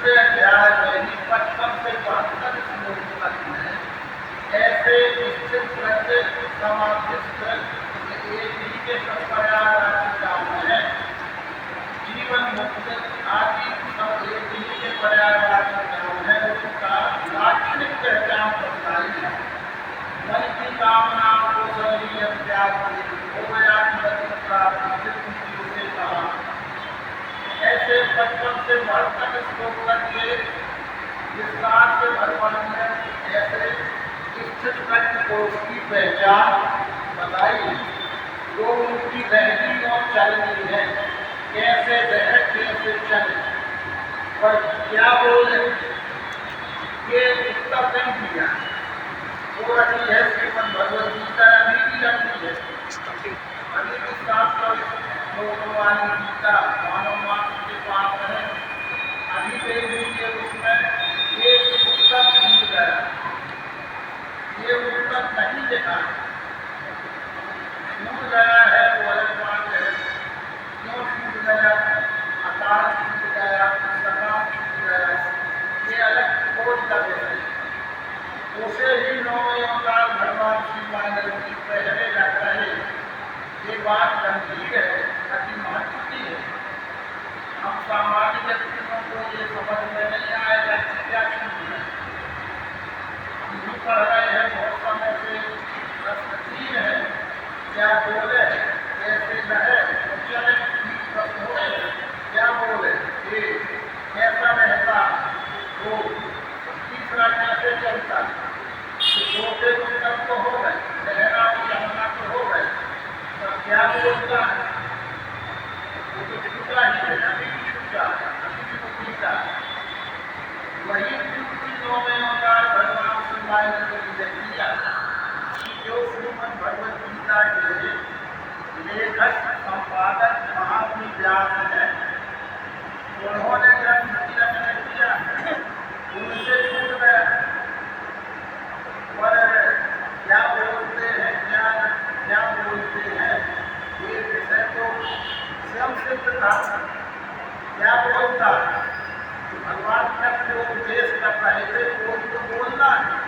दूसरे अध्याय में ही 55 से 72 श्लोक तक में ऐसे निश्चित प्रत्यय समाधिस्थ एक ही के पर्यायवाची काम है। जीवन मुक्त आदि सब एक ही के पर्यायवाची काम है। उसका लाक्षणिक पहचान बताई है। मन की कामना को शरीर त्याग हो गया प्राप्ति से कहा। ऐसे 55 से 72 श्लोक तक के विस्तार से भगवान ने ऐसे स्थित प्रज्ञ पुरुष की पहचान बताई जो उनकी रहनी और चलनी है। कैसे रह कैसे चले पर क्या बोले ये उत्तर नहीं दिया। वो रखी है श्रीमद् भगवद गीता अभी भी रखी है। अभी भी 700 श्लोकों वाली गीता मानव मात्र के पास है। अभी देख लीजिए उसमें एक उत्तर छूट गया। ये उत्तर नहीं लिखा छूट गया है। वो अलग बात है। क्यों छूट गया? आकार छूट गया, सका छूट गया, ये अलग खोज का विषय है। उसे ही नौवें अवतार भगवान श्री मानव जी पहले लग रहे। ये बात गंभीर है, अति महत्व की है। हम सामान्य व्यक्तियों को ये समझ में नहीं आएगा कि क्या चीज है। हम भी पढ़ रहे हैं बहुत समय से। प्रश्न 3 है, क्या बोले कैसे रहे चले प्रश्न हो गए। क्या बोले कैसा रहता वो, तीसरा कैसे चलता। छोटे उत्तर तो हो गए, रहना और चलना तो हो गए, पर क्या बोलता है वो तो छूटा ही है। अभी भी छूटा, अभी भी वो पीता। वही दूसरी नौवें अवतार भगवान श्री मानव जी ने किया। जो श्रीमद् भगवद गीता के लेखक संपादक महात्मा व्यास हैं, उन्होंने ग्रंथ की रचना किया। उनसे छूट गया। पर क्या बोलते हैं, क्या बोलते हैं, ये विषय तो स्वयं सिद्ध था। क्या बोलता भगवान कृष्ण उपदेश कर रहे थे। कोई तो बोलना है।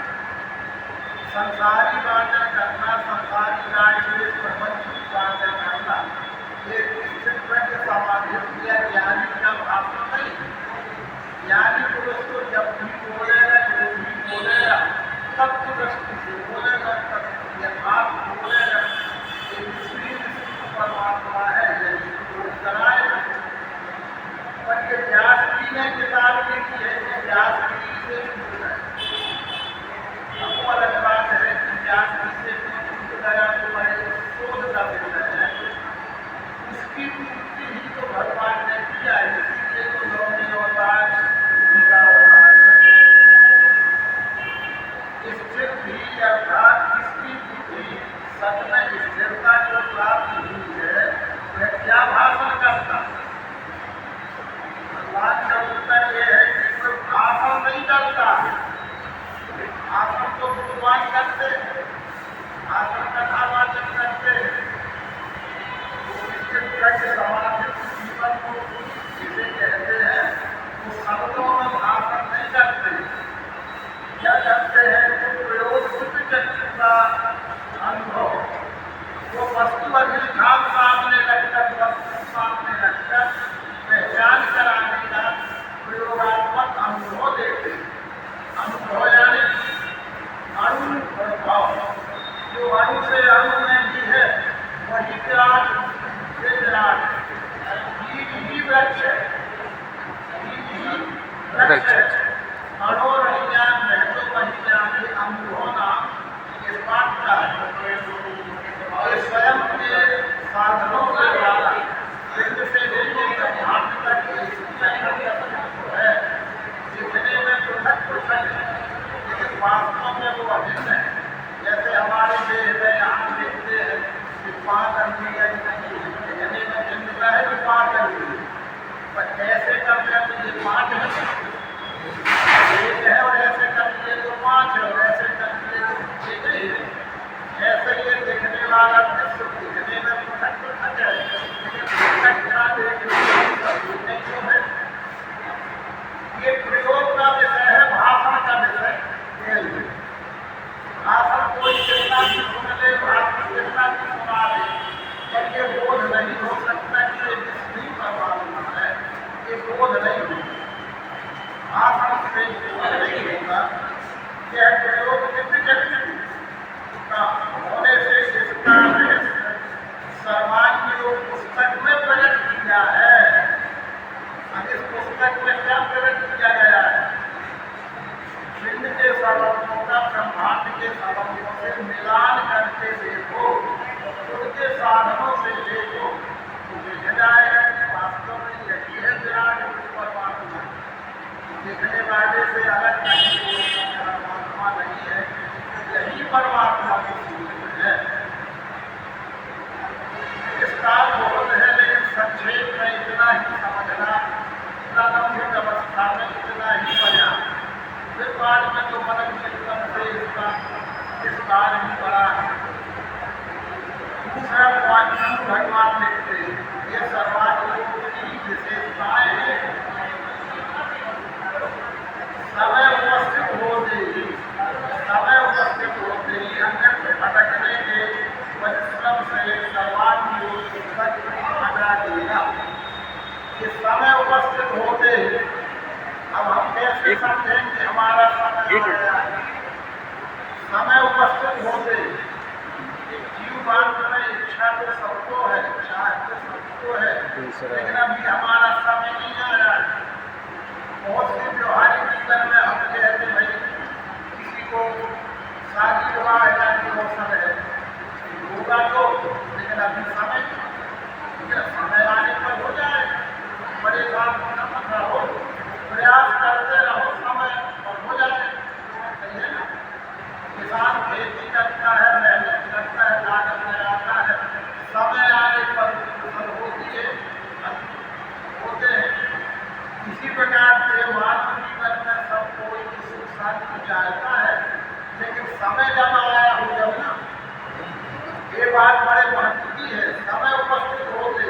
संसारी बातें करना, संसारी राजनीति प्रबंध की बातें करना, ये निश्चित प्रज्ञ समाधि या ज्ञानी का भाषण नहीं। ज्ञानी पुरुष को जब भी बोलेगा, जो भी बोलेगा तत्व दृष्टि से बोलेगा। आप बोलेगा श्री परमात्मा है, यही बोल कराएगा। पर ये व्यास जी ने किताब लिखी है, ये व्यास जी से छूट गए। अब अलग बात है कि व्यास जी से छूट गया तो बड़े शोध का विषय है। उसकी पूर्ति ही तो भगवान ने किया है। इसीलिए तो नौवें अवतार गीता अवतार है। स्थिर भी अर्थात इसकी बुद्धि सत में स्थिरता जो प्राप्त हुई है वह क्या भाषण करता। भगवान का उत्तर यह है कि कोई भाषण नहीं करता। भाषण तो भगवान करते, भाषण कथावाचन करते। स्थिर प्रज्ञ समाधि जीवन को जिसे कहते हैं वो शब्दों में भाषण नहीं करते। क्या करते हैं तो प्रयोग चक्षु का अनुभव, वो वस्तु अधिष्ठान सामने रखकर, वस्तु सामने रखकर पहचान कराने का प्रयोगात्मक अनुभव देते। अनुभव यानी अणु और भाव। जो अणु से अणु में भी है वही विराट से विराट। बीज ही वृक्ष है, बीज ही वृक्ष है। अणु ज्ञान में तो वही ज्ञान है। अनुभव नाम इस बात का है और स्वयं के साधनों के द्वारा पिंड से लेकर ब्रह्मांड तक है। दिखने में पृथक पृथक है लेकिन वास्तव में वो अभिन्न है। जैसे हमारे देह में आंख देखते हैं कि 5 अंगुलियां नहीं है, कहने में भिन्नता है कि 5 अंगुलियां, पर ऐसे करने में ये 5 है, एक है, और ऐसे कर लिए तो 5 है, और ऐसे कर लिए तो 1 ही है। ऐसे ये देखने वाला विश्व दिखने में पृथक पृथक है लेकिन पृथक क्या देखने नहीं तो है। ये चमत्कार ही बड़ा है। दूसरा वाक्य भगवान लिखते हैं, ये सर्वात्मक की विशेषताएं हैं। समय उपस्थित होते ही अन्य भटकने के परिश्रम से सर्वांग योग तक हटा देगा। ये समय उपस्थित होते ही, अब हम कैसे समझें कि हमारा समय आया है? समय उपस्थित होते जीव बात में इच्छा तो सबको है, चाह तो सबको है, लेकिन अभी हमारा समय नहीं आया है। बहुत से व्यवहारिक जीवन में हम कहते भाई किसी को शादी विवाह का अवसर है, होगा तो, लेकिन अभी समय आने पर हो जाए। परेशान मत रहो, प्रयास करते रहो, समय और हो जाए। सही है ना? किसान खेती करता है, मेहनत करता है, लागत लगाता है, समय आने पर फसल होती है, होते हैं। इसी प्रकार से मानव जीवन में सब कोई सुख शांति चाहता है, लेकिन समय जब आया हो जब ना, ये बात बड़े महत्व की है। समय उपस्थित होते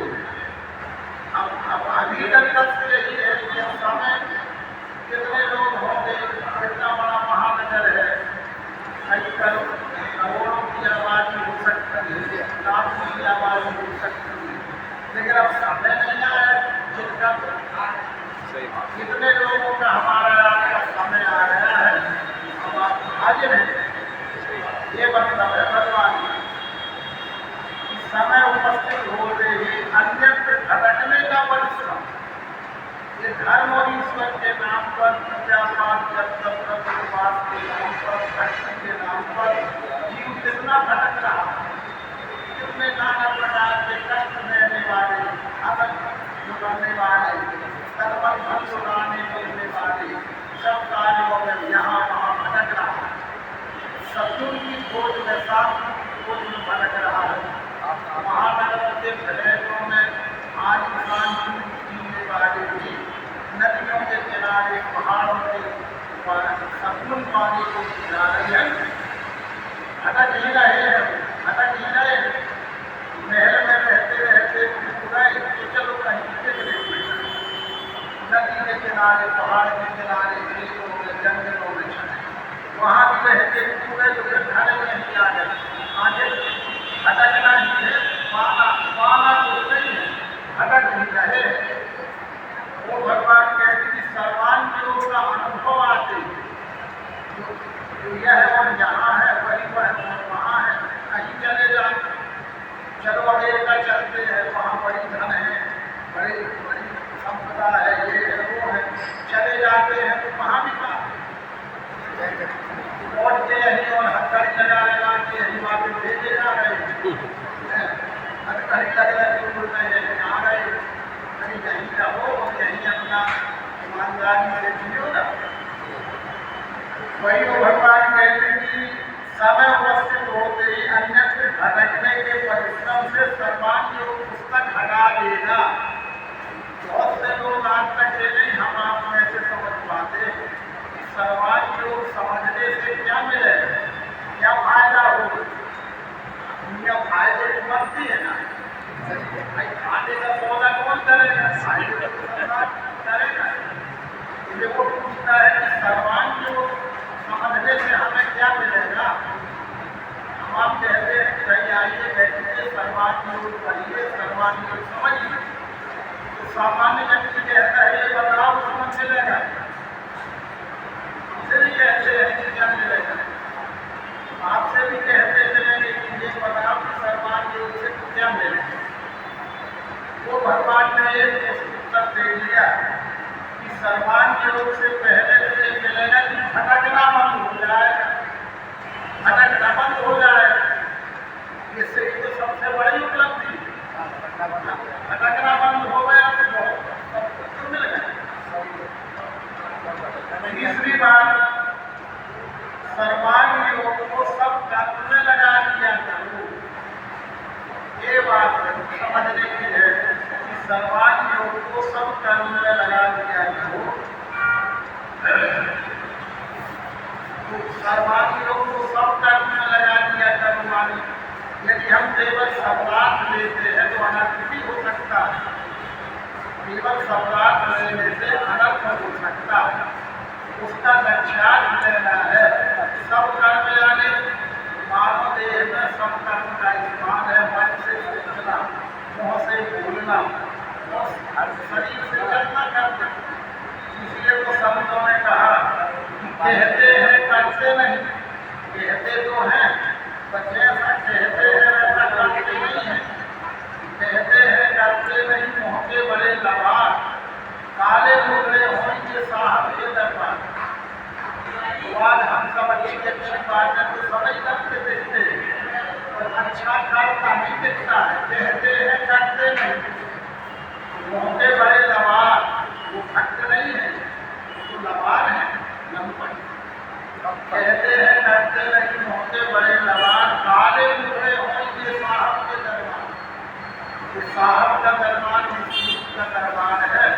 अब अभी तक यही है कि समय कितने लोग होंगे, कितना बड़ा महानगर है, करोड़ों की आबादी हो सकती है, लाखों की आबादी हो सकती है, लेकिन अब समय नहीं आया जिनका कितने लोगों का हमारा समय आ गया है, अब आप हाजिर हैं। ये मतलब है भगवान समय उपस्थित होते ही अन्य भटकने का परिश्रम। ये धर्म और ईश्वर के नाम पर, पूजा पाठ उपवास के नाम पर, भक्ति के नाम पर जीव कितना भटक रहा है, कितने नाना प्रकार के कष्ट देने वाले, आदत जुड़ने वाले, कर्म धन सुनाने मिलने वाले सब कार्यों में यहाँ वहाँ भटक रहा है। सत्युग की खोज में, शांति की खोज में भटक रहा है। महानगर के प्रदेशों में आज शांति जीने वाले भी नदियों के किनारे, पहाड़ों के सतुन पानी को पीना रही है। भटक ही रहे हैं, भटक ही रहे। महल में रहते रहते गए तो चलो कहीं निकले, नदी के किनारे, पहाड़ के किनारे, खेतों में, जंगलों में चले, वहाँ भी रहते पूरे तो फिर घर में ही आ गए। आगे भटकना ही है, पाना कुछ नहीं है, भटक ही रहे। वो भगवान कहते कि सर्वांग योग का अनुभव आते, जो यह और यहाँ है, वही वह वहाँ है, कहीं चले जाओ, चलो अमेरिका चलते हैं, वहाँ बड़ी धन है, बड़ी संपदा है, ये है वो है, चले जाते हैं तो वहाँ भी लौटते यही और हथकड़ी लगा के यही वापस भेजे जा रहे हैं। हथकड़ी लगा के बोल रहे हैं आ रहे, कहीं यहीं रहो और यहीं अपना ईमानदारी से जियो ना। वही वो भगवान कहते कि समय उपस्थित होते ही अन्यत्र भटकने के परिश्रम से सर्वांग योग पुस्तक हटा देगा। बहुत से लोग आज तक ये नहीं हम आप में से समझ पाते कि सर्वांग योग समझने से क्या मिलेगा, क्या फायदा होगा। दुनिया फायदे तो बनती है ना, भाई खाने का सौदा कौन करेगा, फायदे करेगा। देखो पूछता है कि सर्वांग योग समझने से हमें क्या मिलेगा। हम आप कहते हैं कि भाई आइए बैठिए, सर्वांग योग पढ़िए, सर्वांग योग समझिए। तो सामान्य व्यक्ति कहता है ये बताओ समझ मिलेगा, हमसे भी कहते हैं कि क्या मिलेगा, आपसे भी कहते मिलेंगे कि ये बताओ कि सर्वांग योग से क्या मिलेगा। वो भगवान ने एक उत्तर दे दिया कि सर्वांग योग से पहले तो ये मिलेगा कि भटकना बंद हो जाएगा, भटकना बंद हो जाएगा। इससे तो सबसे बड़ी उपलब्धि, भटकना बंद हो गया तो बहुत सब कुछ मिल गया। तीसरी बात, सर्वांग योग को सब कर्म में लगा दिया करो। ये बात समझने की है कि सर्वांग योग को सब कर्म में लगा दिया करो। तो सर्वांग योग को सब कर्म में लगा दिया कर्मवाणी। यदि हम केवल सम्राट लेते हैं तो अनर्थ भी हो सकता है, केवल सम्राट लेने से अनर्थ हो सकता है। उसका लक्ष्यार्थ लेना है सब कर्म, यानी मानव देह में सब कर्म का स्थान है। मन से सोचना, मुँह से बोलना और शरीर से चलना करना। इसलिए तो संतों ने कहा कहते हैं करते नहीं, कहते तो हैं पर जैसा कहते हैं वैसा करते नहीं है। कहते हैं करते नहीं, मुँह के बड़े लबार, काले मुगले होंगे साहब के दरबार। तो आज हम सब अच्छी बात है तो सभी करते देखते हैं और अच्छा करता नहीं दिखता है। कहते हैं करते नहीं, मुँह के बड़े लबार, वो भक्त नहीं है तो लबार है, लंपट। कहते हैं करते नहीं, मुँह के बड़े लबार, काले मुगले होंगे साहब के दरबार। साहब का दरबार का दरबार है।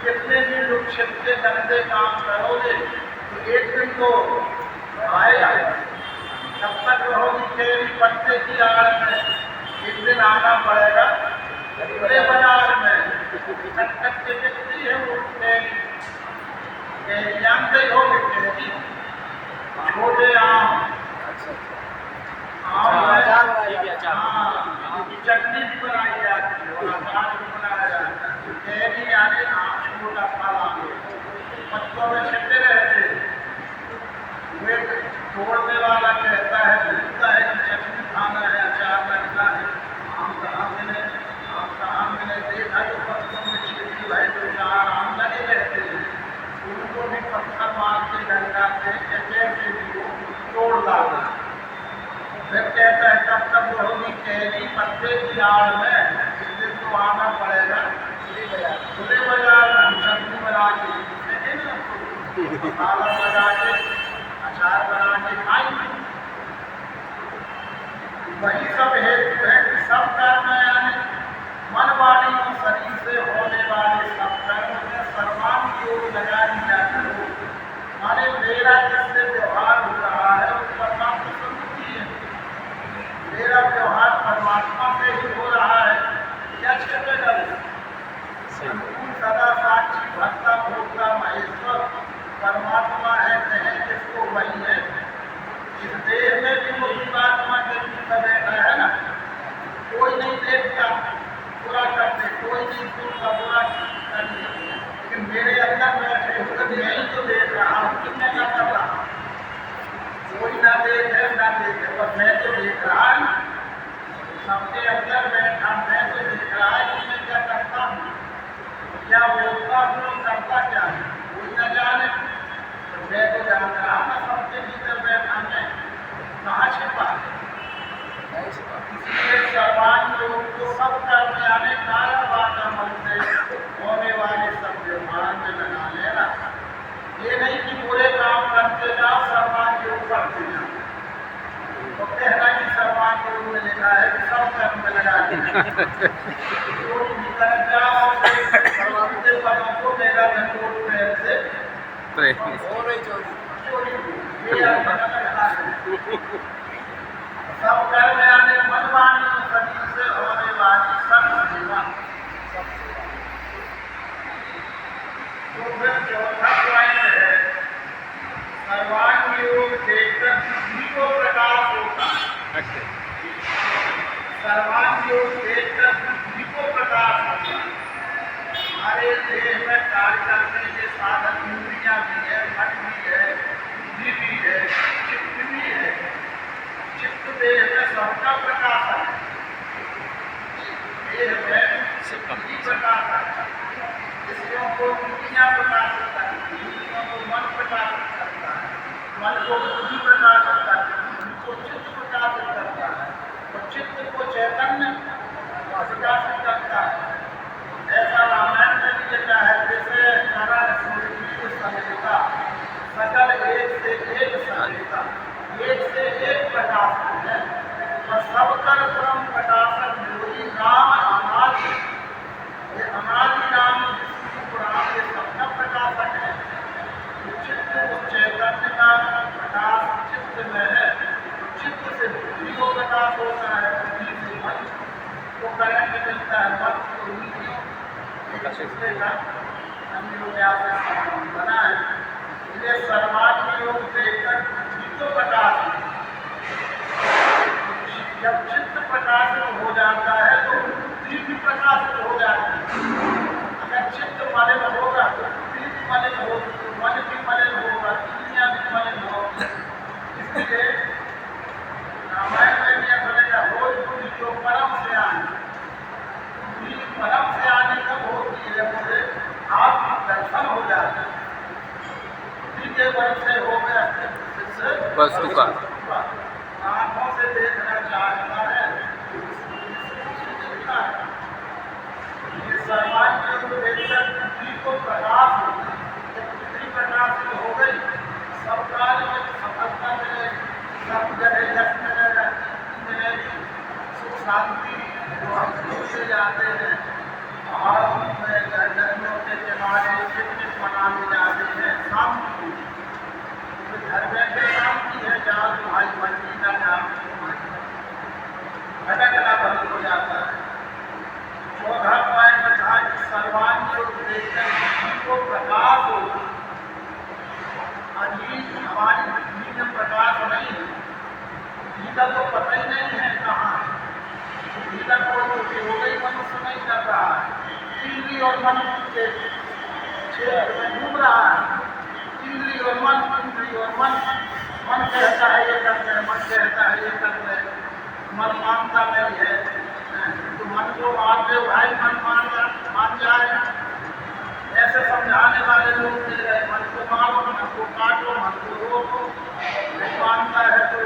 कितने भी लोग छिपके गंदे काम करोगे तो एक दिन तो आएगा। तब तक रहोगी तेरी पत्ते की आड़ में, एक दिन आना पड़ेगा पूरे बाजार में। कट के दिखती है वो तेरी जानते हो तेरी छोटे आम चटनी भी बनाई जाती है और अचार भी बनाया जाता है। कैरी यानी आम, छोटा फल आम, पत्तों में छिपे रहते। वे तोड़ने वाला कहता है भूलता है कि चटनी खाना है, अचार लगना है, आम कहाँ मिले देखा जो पत्तों में छिपी भाई तो चार आम लगे रहते हैं। उनको भी पत्थर मार के डंडा से कैसे भी तोड़ डालना। फिर कहता है तब तक रहोगी कैरी पत्ते की आड़ में, इस दिन तो आना पड़ेगा खुले बाजार में। हम सब्जी बना के मसाला लगा के अचार बना के खाएंगे। वही सब हेतु है कि सब कर्म यानी मन वाणी और शरीर से होने वाले सब कर्म में सर्वांग योग लगा दिया करो। माने मेरा जिससे व्यवहार हो रहा है उस परमात्मा संतुष्टि है। मेरा व्यवहार परमात्मा से ही हो रहा है, क्या छिपेगा? सदा साक्षी भक्ता भोक्ता महेश्वर परमात्मा है, कहें जिसको वही है। इस देह में भी वो जीवात्मा के रूप में बैठा है ना। कोई नहीं देखता बुरा करते, कोई नहीं सुनता बुरा करते, लेकिन मेरे अंदर बैठे हुए यही तो देख रहा हूँ कि मैं क्या कर रहा हूँ। कोई ना देखे ना देखे, पर मैं तो देख रहा हूँ। सबके अंदर बैठा मैं तो देख रहा है कि मैं क्या करता हूँ, क्या बोलता हूँ, करता क्या है। कोई न जाने, तो मैं तो जान रहा ना सबके भीतर बैठा मैं कहाँ छिपा है। इसलिए सर्वांग योग को सब कर्म यानी कारण वाचामल से होने वाले सब व्यवहार में लगा लेना। ये नहीं कि बुरे काम करते जाओ सर्वांग योग करते जाओ। तो कहना कि सर्वांग योग में लिखा है कि सब कर्म में लगा देना। कर जाओ सर्वांग पदों को मेरा लंगोट पैर से सब कर्म यानी मन वाणी और शरीर से होने वाली सब सेवा। तो फिर चौथा पॉइंट है सर्वांग योग देखकर बुद्धि को प्रकाश होता है। सर्वांग योग देखकर बुद्धि को प्रकाश होता है। हमारे देह में कार्य करने के साधन इंद्रियां भी है, मन भी है, बुद्धि भी है, चित्त भी है। चित्त देह में सबका प्रकाश है। देह में बुद्धि प्रकाश है, इंद्रियों को इंद्रियां प्रकाशित करती है, इंद्रियों को मन प्रकाशित करता है, मन को बुद्धि प्रकाशित करती है, बुद्धि को चित्त प्रकाशित करता है और चित्त को चैतन्य प्रकाशित करता है। ऐसा रामायण में भी लिखा है जैसे करण सूर्य समेता सकल एक से एक समेता, एक से एक प्रकाश है और सबकर परम प्रकाशक योगी राम अनादि। ये अनादि राम पुराण ये सबका प्रकाशक है। चित्त उस चैतन्य का प्रकाश दूसरे का बना है। इसलिए सर्वात्म योग देखकर चित्त प्रकाश, जब चित्त प्रकाशित हो जाता है तो बुद्धि भी प्रकाशित हो जाती है। अगर चित्त मलिन होगा तो बुद्धि भी मलिन होगी, मन भी मलिन होगा, दुनिया भी मलिन होगी। इसलिए रामायण में यह बोलेगा रोज बुद्धि जो परम से आने, बुद्धि परम से आने कब होती है? मुझे आत्म दर्शन हो जाता है। बुद्धि के बल से हो गया वस्तु का आंखों से देखना चाहता है, ये सर्वांग योग देखकर बुद्धि को प्रकाश होता है। जब बुद्धि प्रकाशित हो गई, सब कार्य में सफलता मिले, सब जगह यश मिलेगा, मिलेगी, सुख शांति जो हम से जाते हैं। पहाड़ों में नदियों के किनारे पिकनिक मनाने जाते हैं, शांति घर बैठे शांति है। जाओ भाई मंदिर ना जाओ, भटकना बंद हो जाता है। चौथा पॉइंट था कि सर्वांग योग देखकर बुद्धि को प्रकाश होगा। अजीत हमारी बुद्धि में प्रकाश नहीं है, बुद्धि का तो पता ही नहीं है कहाँ है। बुद्धि का कोई उपयोग ही मनुष्य नहीं कर रहा है। इंद्रिय और मन के क्षेत्र में घूम रहा है। इंद्रिय और मन, इंद्रिय और मन, मन कहता है ये करते हैं, मन कहता है ये करते हैं, मन मानता नहीं है। तो मन को मान दे भाई, मन मान जाए। ऐसे समझाने वाले लोग मिल गए, मन को मारो, मन को काटो, मन को रोको, नहीं मानता है तो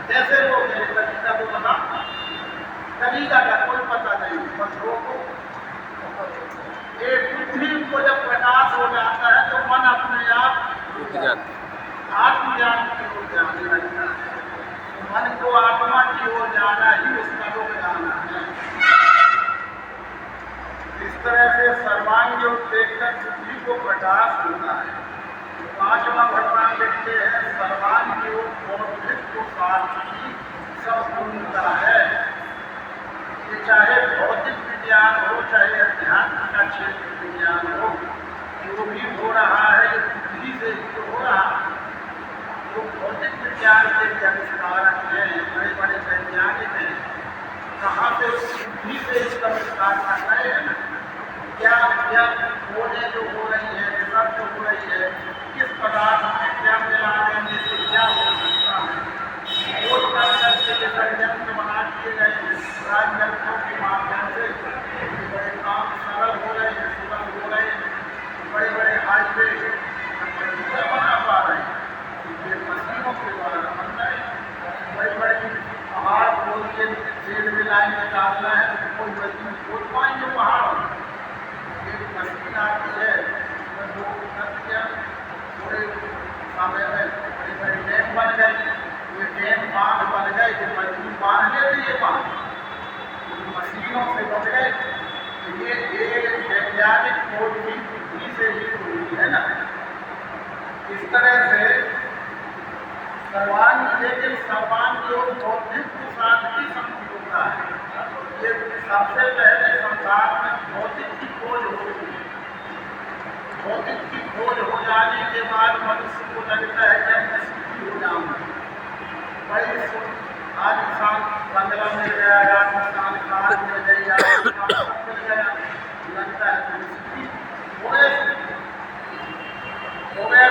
जैसे लोग तरीका को बता, तरीका का कोई पता नहीं, बस रोको। एक बुद्धि को जब प्रकाश हो जाता है तो मन अपने आप आत्मज्ञान की ओर जाने लगता है। मन को आत्मा की ओर जाना ही उसका रुक जाना है। इस तरह से सर्वांग योग देखकर बुद्धि को प्रकाश होता है। पांचवा भगवान लिखते हैं सर्वांग योग बौद्धिक को सार्थकी संपूर्णता है। ये चाहे भौतिक विज्ञान हो, चाहे अध्यात्म का क्षेत्र विज्ञान हो, जो भी हो रहा है ये बुद्धि से ही हो रहा है। जो भौतिक विज्ञान के भी आविष्कारक हैं, बड़े बड़े वैज्ञानिक हैं, कहाँ से बुद्धि से इसका विस्तार कर रहे हैं। क्या क्या खोजें जो हो रही है, रिसर्च जो हो रही है, किस पदार्थ में क्या मिला देने से क्या हो सकता है, खोज कर करके ये षड्यंत्र बना दिए गए हैं। राजयंत्रों के माध्यम से बड़े काम सरल हो रहे हैं, सुलभ हो रहे हैं। बड़े बड़े हाईवे बना पा रहे हैं, ये मशीनों के द्वारा बन रहे हैं। बड़े बड़े पहाड़ खोल के रेल में लाइन निकालना है तो कोई मशीन खोल पाएंगे पहाड़। एक मशीन आती है, थोड़े समय में बड़े बड़े डैम बन गए, ये डैम बांध बन गए, जो मजबूत बांध लेते ये बांध मशीनों से बन गए। ये वैज्ञानिक खोज की बुद्धि से ही हुई है ना। इस तरह से सर्वांग, लेकिन सर्वांग योग बौद्धिक शांति संपूर्णता है। ये सबसे पहले संसार में भौतिक की खोज होती है। भौतिक की खोज हो जाने के बाद मनुष्य को लगता है कि मैं सुखी हो जाऊंगा। बड़ी आज इंसान बंगला मिल गया, इंसान कार मिल गई, मिल गया, लगता है सुखी हो गया।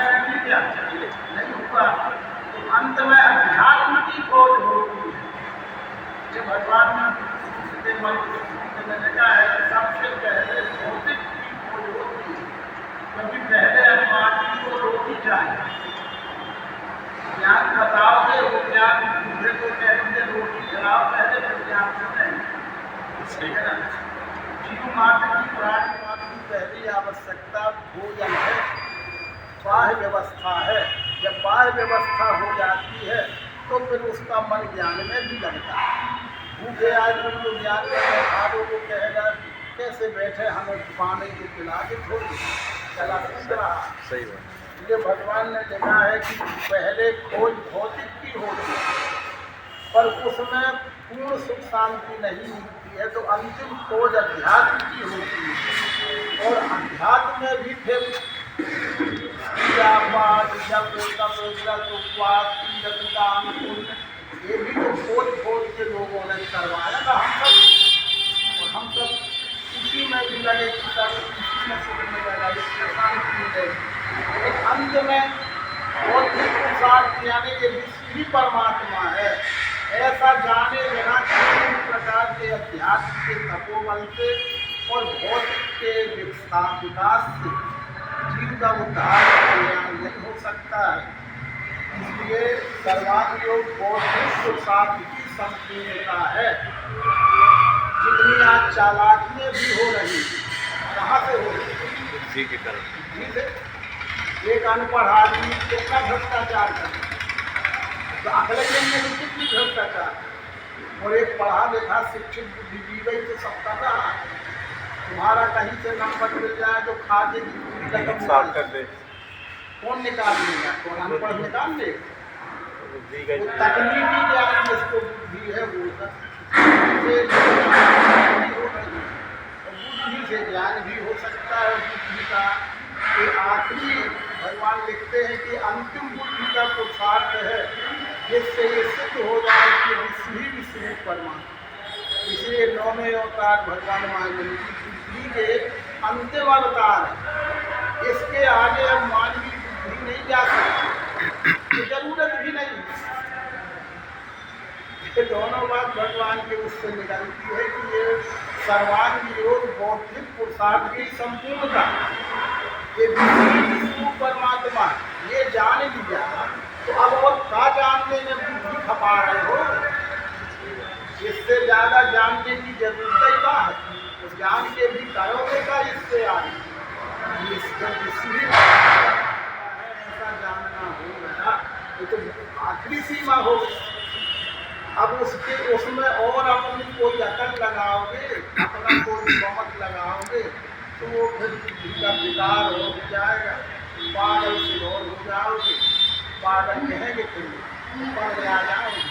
सुखी क्या नहीं हुआ तो अंत में अध्यात्म की खोज होती है। जब भगवान ने मन में लिखा है कि सबसे पहले भौतिक की खोज होती है, क्योंकि पहले हम माटी को रोटी चाहिए। ज्ञान बताओगे वो ज्ञान दूसरे को कहेंगे रोटी खिलाओ, पहले तो ज्ञान सुने। जीव मात्र की प्राणी मात्र की पहली आवश्यकता भोजन है, बाह्य व्यवस्था है। जब बाह्य व्यवस्था हो जाती है तो फिर उसका मन ज्ञान में भी लगता है। भूखे आदमी को ज्ञान में खादों को कहेगा कैसे बैठे, हमें पानी को पिला के थोड़ी चला रहा। सही बात। ये भगवान ने लिखा है कि पहले खोज भौतिक की होती है, पर उसमें पूर्ण सुख शांति नहीं मिलती है। तो अंतिम खोज अध्यात्म की होती है। और अध्यात्म में भी फिर पूजा पाठ जप तप व्रत उपवास तीर्थ दान पुण्य ये भी तो खोज के लोगों ने करवाया था हम सब। और हम सब इसी में भी लगे कि सब इसी में सुख में लगा इसके शांति मिलेगी। लेकिन अंत में बहुत ही पुरुषार्थ यानी ये विश्व ही परमात्मा है ऐसा जाने बिना किसी भी प्रकार के अध्यात्म के तपोबल से और भौतिक के विकास से जीव का उद्धार कल्याण नहीं हो सकता है। इसलिए सर्वांग योग बौद्धिक पुरुषार्थ की संपूर्णता है। जितनी आज चालाकियाँ भी हो रही कहाँ से हो रही बुद्धि के कारण। बुद्धि से। एक अनपढ़ आदमी कितना भ्रष्टाचार करे तो अखिलेश में भी कितनी भ्रष्टाचार और एक पढ़ा लिखा शिक्षित बुद्धिजीवी तो सबका रहा तुम्हारा कहीं से नंबर मिल जाए तो खा के साफ कर दे कौन निकाल लेगा कौन अनपढ़ निकाल ले बुद्धि का तकनीकी ज्ञान जिसको बुद्धि है वो बुद्धि से ज्ञान भी हो सकता है। बुद्धि का ये आखिरी भगवान लिखते हैं कि अंतिम बुद्धि का पुरुषार्थ है जिससे ये सिद्ध हो जाए कि विश्व ही विश्व परमात्मा। इसलिए 9वें अवतार भगवान महावीर बुद्धि के अंतिम अवतार है। इसके आगे अब मानवीय बुद्धि नहीं जा सकती तो जरूरत भी नहीं। ये दोनों बात भगवान के उससे निकलती है कि ये सर्वांग योग बौद्धिक पुरुषार्थ की संपूर्णता ये विश्व परमात्मा ये जान लिया तो अब और क्या जानने में बुद्धि खपा रहे हो। इससे ज़्यादा जानने की जरूरत ही क्या है। उस ज्ञान के भी करोगे का इससे आगे इसका विश्व ऐसा जानना हो गया ये तो आखिरी सीमा हो। अब उसमें और अपनी कोई अकल लगाओगे अपना कोई समझ लगाओगे तो वो फिर बुद्धि का विकार हो जाएगा। पागल से और हो जाओगे पागल कहेंगे फिर पढ़ आ जाओगे।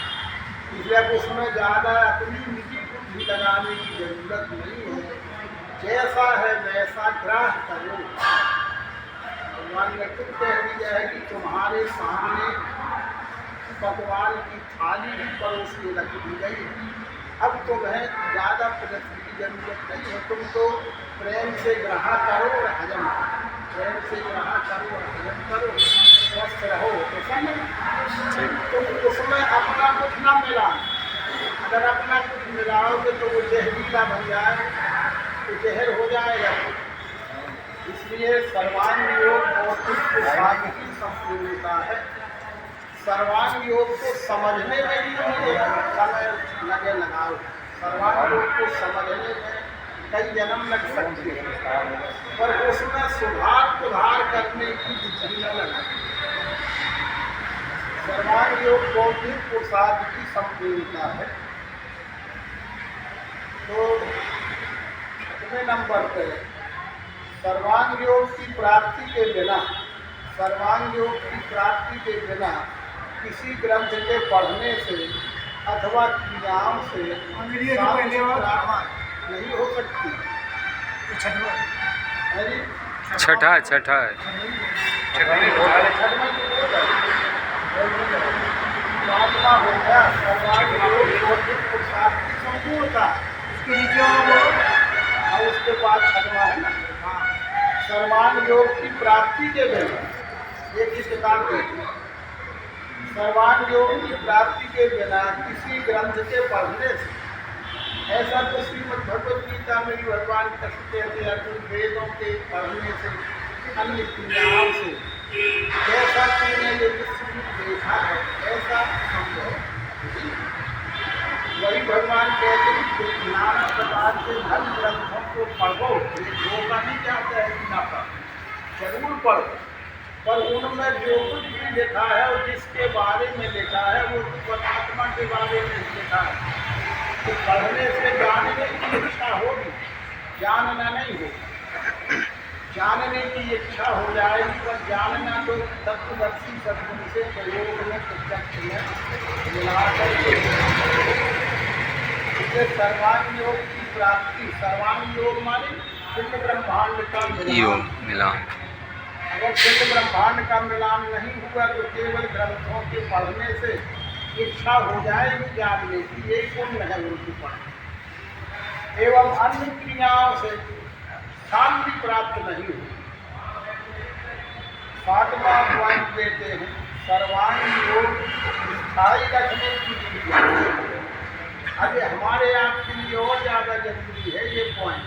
इसलिए उसमें ज़्यादा अपनी निजी बुद्धि लगाने की जरूरत नहीं है। जैसा है वैसा ग्राह्य करो। भगवान ने खुद कह दिया है कि तुम्हारे सामने भगवान की थाली ही परोस के रख दी गई। अब तुम्हें ज़्यादा प्रगति की जरूरत नहीं है। तुम तो प्रेम से ग्रहण करो और हजम करो। प्रेम से ग्रहण करो और हजम करो स्वस्थ रहो प्रसन्न। तुम उसमें अपना कुछ न मिला। अगर अपना कुछ मिलाओगे तो वो जहरीला बन जाए तो जहर हो जाएगा। इसलिए सर्वांग योग बौद्धिक पुरुषार्थ की संपूर्णता है। सर्वांग योग को समझने में भी मुझे समय लगाओ। सर्वांग योग को समझने में कई जन्म लग सकते हैं पर उसमें सुधार करने की बुद्धि न लगा। सर्वांग योग बौद्धिक पुरुषार्थ की संपूर्णता है। तो कितने नंबर पे सर्वांग योग की प्राप्ति के बिना सर्वांग योग की प्राप्ति के बिना किसी ग्रंथ के पढ़ने से अथवा क्रियाओं से नहीं हो सकती। छठा है महात्मा हो गया सर्वांग योग बौद्धिक पुरुषार्थ की संपूर्णता उसके नीचे और उसके बाद छठवा है ना सर्वांग योग की प्राप्ति के बिना एक ही किताब देखी। सर्वांग योग की प्राप्ति के बिना किसी ग्रंथ के पढ़ने से ऐसा तो श्रीमद् भगवद गीता में भी भगवान कृष्ण कहते अर्जुन वेदों के पढ़ने से अन्य क्रियाओं से जैसा तुमने ये विश्व देखा है ऐसा संभव वही भगवान कहते हैं कि नाना प्रकार के धर्म ग्रंथों को पढ़ो। रोका नहीं चाहते हैं कि ना पढ़ो जरूर पढ़ो पर उनमें जो कुछ भी लिखा है और जिसके बारे में लिखा है वो परमात्मा के बारे में लिखा है। तो पढ़ने से जानने की इच्छा होगी जानना नहीं होगा। जानने की इच्छा हो जाएगी पर जानना तो तत्वदर्शी सदगुण से प्रयोग में प्रत्यक्ष में मिला करके ये सर्वांग योग की प्राप्ति, सर्वांग योग माने पिंड ब्रह्मांड का योग मिलान। मिलान। अगर पिंड ब्रह्मांड का मिलान नहीं हुआ तो केवल ग्रंथों के पढ़ने से इच्छा हो जाएगी जानने की, ये पुण्य है उनकी पढ़ एवं अन्य क्रियाओं से शांति प्राप्त नहीं हुई। 7वां पॉइंट देते हैं, सर्वांग योग स्थायी रखने की क्रिया। अभी हमारे आपके लिए और ज़्यादा जरूरी है ये पॉइंट।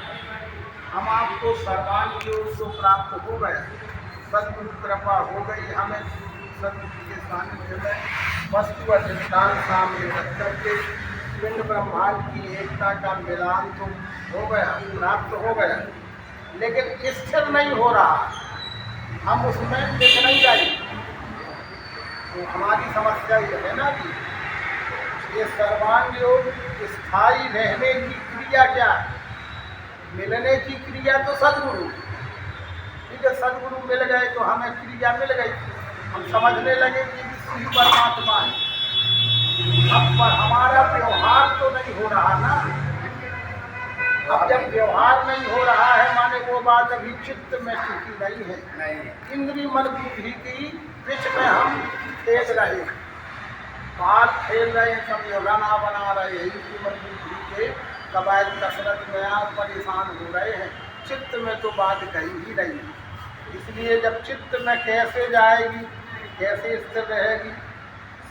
हम आपको सर्वांग योग को प्राप्त हो गया, सद्गुरु कृपा हो गई, हमें सद्गुरु के सानिध्य में वस्तु अधिष्ठान सामने रख करके पिंड ब्रह्मांड की एकता का मिलान तो हो गया, प्राप्त हो गया, लेकिन स्थिर नहीं हो रहा, हम उसमें टिक नहीं गए। तो हमारी समस्या ये है ना कि ये सर्वांग योग स्थायी रहने की क्रिया क्या है? मिलने की क्रिया तो सद्गुरु, ठीक है, सद्गुरु मिल गए तो हमें क्रिया मिल गई, हम समझने लगे कि विष्णु ही परमात्मा है। अब पर हमारा व्यवहार तो नहीं हो रहा ना। अब जब व्यवहार नहीं हो रहा है माने वो बात अभी चित्त में टिकी नहीं है, इंद्रिय मन बुद्धि की बीच में हम खेल रहे हैं, बाल खेल रहे हैं, सब योजना बना रहे हैं, इंद्रिय मन बुद्धि के कबायद कसरत में आप परेशान हो रहे हैं, चित्त में तो बात कहीं ही नहीं है। इसलिए जब चित्त में कैसे जाएगी, कैसे स्थिर रहेगी?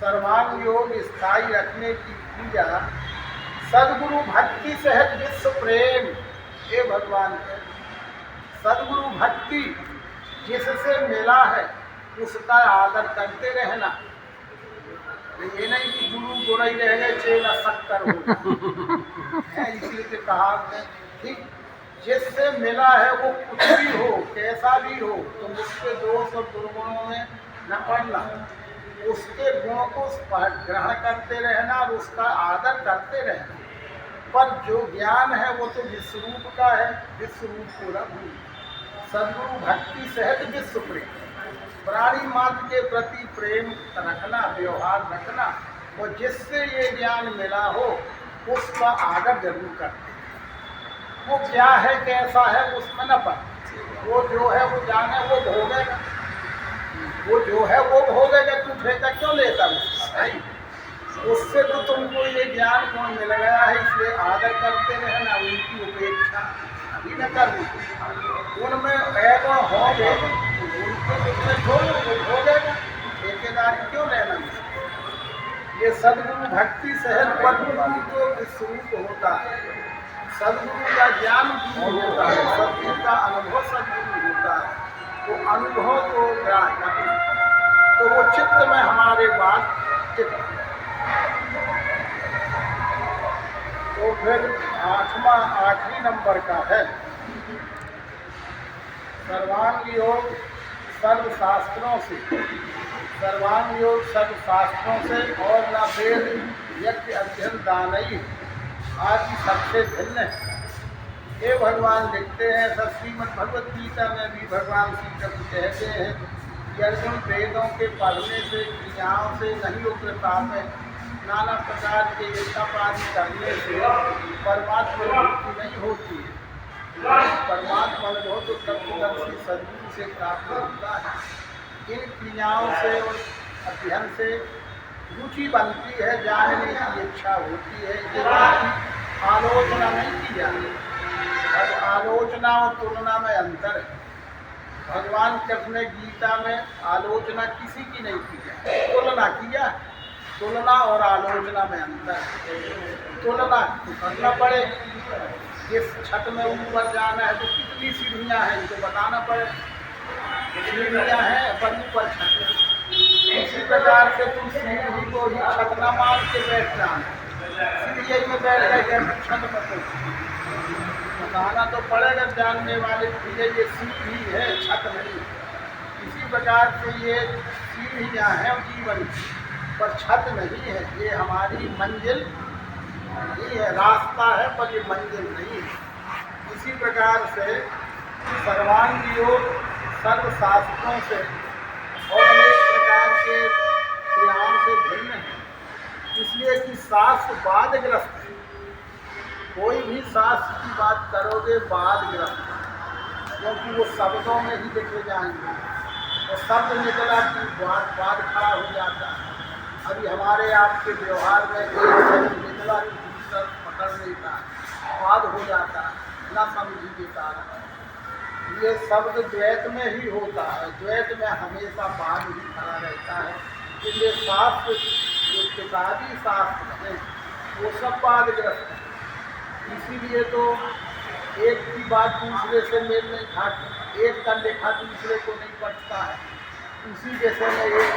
सर्वांग योग स्थायी रखने की क्रिया सद्गुरु भक्ति सहित विश्व प्रेम। हे भगवान है सद्गुरु भक्ति जिससे मिला है उसका आदर करते रहना। ये नहीं कि गुरु गोरई रह गए चेला शक्कर हो इसलिए कहा ठीक, जिससे मिला है वो कुछ भी हो, कैसा भी हो, तो उसके दोष और दुर्गुणों में न पड़ना, उसके गुणों को ग्रहण करते रहना और उसका आदर करते रहना। पर जो ज्ञान है वो तो विश्वरूप का है, विश्वरूप को न भूल। सद्गुरु भक्ति सहित विश्व प्रेम, प्राणी मात्र के प्रति प्रेम रखना, व्यवहार रखना, और जिससे ये ज्ञान मिला हो उसका आदर जरूर करते। वो क्या है कैसा है उसमें न पड़, वो जो है वो जाने, वो भोगेगा, वो जो है वो भोगेगा, तू ठेका क्यों लेता उसका? उससे तो तुमको ये ज्ञान कौन मिल गया है, इसलिए आदर करते रहना, उनकी उपेक्षा अभी न करनी। उनमें ऐसा होंगे उनके छोड़ो, वो भोगेगा, ठेकेदारी क्यों लेना? ये सद्गुरु भक्ति सहज परगुरु तो विश्वरूप होता है, सद्गुरु का ज्ञान गुरु होता है, सद्गुरु का अनुभव सद्गुरु होता है, वो अनुभव को ग्रहण करना, तो वो चित्त में हमारे बात चित्त। तो फिर आखिरी नंबर का है सर्वांग योग सर्वशास्त्रों से, सर्वांग योग सर्वशास्त्रों से और न वेद यज्ञ अध्ययन दानई आदि सबसे भिन्न है। ये भगवान लिखते हैं, श्रीमद् भगवत गीता में भी भगवान श्री कृष्ण कहते हैं कि अर्जुन वेदों के पढ़ने से, क्रियाओं से नहीं उग्रता में, नाना प्रकार के यज्ञापादि करने से परमात्मा अनुभूति नहीं होती है। परमात्मा अनुभव तो तत्वदर्शी सद्गुरु से प्राप्त होता है। इन क्रियाओं से और अध्ययन से रुचि बनती है, जानने की इच्छा होती है, ये आलोचना नहीं की जाती। अब आलोचना और तुलना में अंतर है। भगवान कृष्ण ने गीता में आलोचना किसी की नहीं की है, तुलना किया। तुलना और आलोचना में अंतर है। तुलना करना पड़े, जिस छत में ऊपर जाना है तो कितनी सीढ़ियाँ हैं इनको बताना पड़े, सीढ़ियाँ हैं पर ऊपर छत है। इसी प्रकार से तुम सीढ़ी को ही छत न मान के बैठ जाना, सीढ़ी में बैठ गए छत पर तो बताना तो पड़ेगा जानने वाले को ये सीढ़ी है, छत नहीं। इसी प्रकार से ये सीढ़ियाँ हैं जीवन की, पर छत नहीं है। ये हमारी मंजिल नहीं है, रास्ता है पर ये मंजिल नहीं है। इसी प्रकार से सर्वांग योग सर्वशास्त्रों से और अनेक प्रकार के क्रियाओं से भिन्न है, इसलिए कि शास्त्र बाधग्रस्त है। शास्त्र की बात करोगे वादग्रस्त, क्योंकि वो शब्दों में ही लिखे जाएंगे। तो शब्द निकला कि वाद खड़ा हो जाता है। अभी हमारे आपके व्यवहार में एक शब्द निकला कि दूसरा पकड़ लेता है, वाद हो जाता है, न समझी के कारण। ये शब्द द्वैत में ही होता है, द्वैत में हमेशा वाद ही खड़ा रहता है। इसलिए शास्त्र जो किताबी शास्त्र हैं वो सब वादग्रस्त हैं। इसीलिए तो एक की बात दूसरे से मेल नहीं खाती, एक का लेखा दूसरे को नहीं पड़ता है। उसी जैसे में एक